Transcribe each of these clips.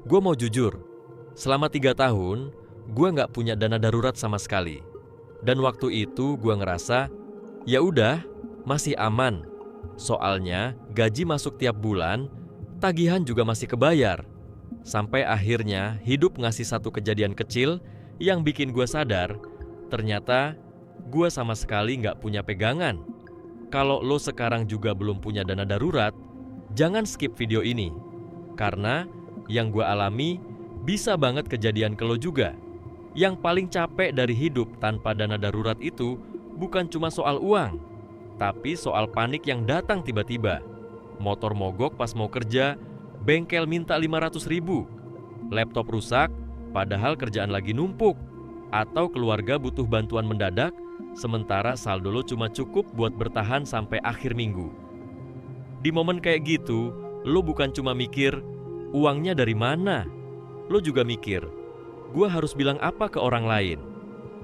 Gue mau jujur, selama 3 tahun, gue nggak punya dana darurat sama sekali. Dan waktu itu gue ngerasa, ya udah, masih aman. Soalnya gaji masuk tiap bulan, tagihan juga masih kebayar. Sampai akhirnya hidup ngasih satu kejadian kecil yang bikin gue sadar, ternyata gue sama sekali nggak punya pegangan. Kalau lo sekarang juga belum punya dana darurat, jangan skip video ini. Karena yang gue alami bisa banget kejadian ke lo juga. Yang paling capek dari hidup tanpa dana darurat itu bukan cuma soal uang, tapi soal panik yang datang tiba-tiba. Motor mogok pas mau kerja, bengkel minta 500.000, laptop rusak padahal kerjaan lagi numpuk, atau keluarga butuh bantuan mendadak, sementara saldo lo cuma cukup buat bertahan sampai akhir minggu. Di momen kayak gitu, lo bukan cuma mikir, uangnya dari mana? Lo juga mikir, gue harus bilang apa ke orang lain?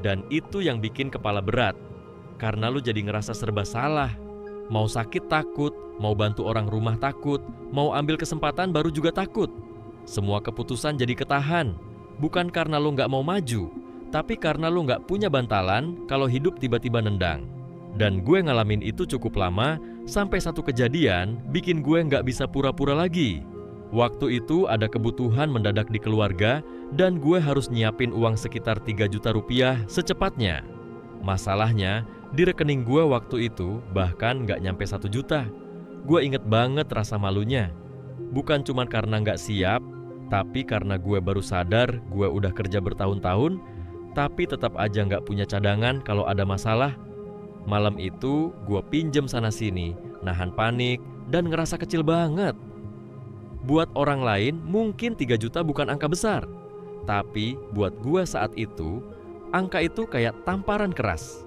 Dan itu yang bikin kepala berat, karena lo jadi ngerasa serba salah. Mau sakit takut, mau bantu orang rumah takut, mau ambil kesempatan baru juga takut. Semua keputusan jadi ketahan, bukan karena lo nggak mau maju, tapi karena lo nggak punya bantalan kalau hidup tiba-tiba nendang. Dan gue ngalamin itu cukup lama, sampai satu kejadian bikin gue nggak bisa pura-pura lagi. Waktu itu ada kebutuhan mendadak di keluarga dan gue harus nyiapin uang sekitar 3 juta rupiah secepatnya. Masalahnya, di rekening gue waktu itu bahkan nggak nyampe 1 juta. Gue inget banget rasa malunya. Bukan cuma karena nggak siap, tapi karena gue baru sadar gue udah kerja bertahun-tahun, tapi tetap aja nggak punya cadangan kalau ada masalah. Malam itu gue pinjem sana-sini, nahan panik, dan ngerasa kecil banget. Buat orang lain mungkin 3 juta bukan angka besar, tapi buat gue saat itu, angka itu kayak tamparan keras.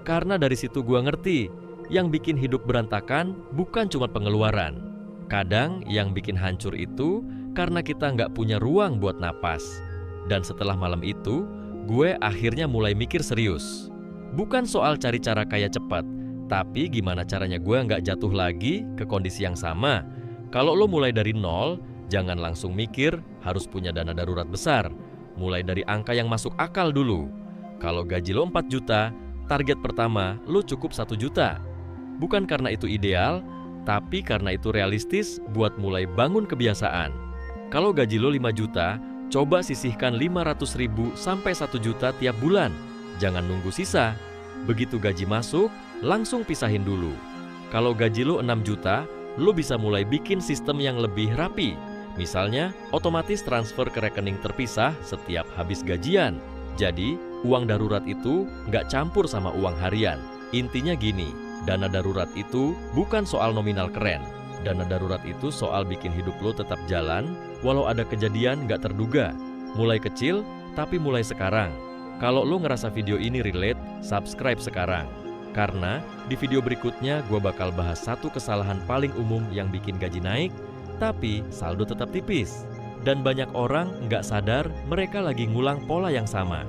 Karena dari situ gue ngerti, yang bikin hidup berantakan bukan cuma pengeluaran. Kadang yang bikin hancur itu karena kita nggak punya ruang buat napas. Dan setelah malam itu, gue akhirnya mulai mikir serius. Bukan soal cari cara kaya cepat, tapi gimana caranya gue nggak jatuh lagi ke kondisi yang sama. Kalau lo mulai dari nol, jangan langsung mikir harus punya dana darurat besar. Mulai dari angka yang masuk akal dulu. Kalau gaji lo 4 juta, target pertama lo cukup 1 juta. Bukan karena itu ideal, tapi karena itu realistis buat mulai bangun kebiasaan. Kalau gaji lo 5 juta, coba sisihkan 500.000 sampai 1 juta tiap bulan. Jangan nunggu sisa. Begitu gaji masuk, langsung pisahin dulu. Kalau gaji lo 6 juta, lo bisa mulai bikin sistem yang lebih rapi. Misalnya, otomatis transfer ke rekening terpisah setiap habis gajian. Jadi, uang darurat itu nggak campur sama uang harian. Intinya gini, dana darurat itu bukan soal nominal keren. Dana darurat itu soal bikin hidup lo tetap jalan, walau ada kejadian nggak terduga. Mulai kecil, tapi mulai sekarang. Kalau lo ngerasa video ini relate, subscribe sekarang. Karena di video berikutnya gue bakal bahas satu kesalahan paling umum yang bikin gaji naik, tapi saldo tetap tipis. Dan banyak orang nggak sadar mereka lagi ngulang pola yang sama.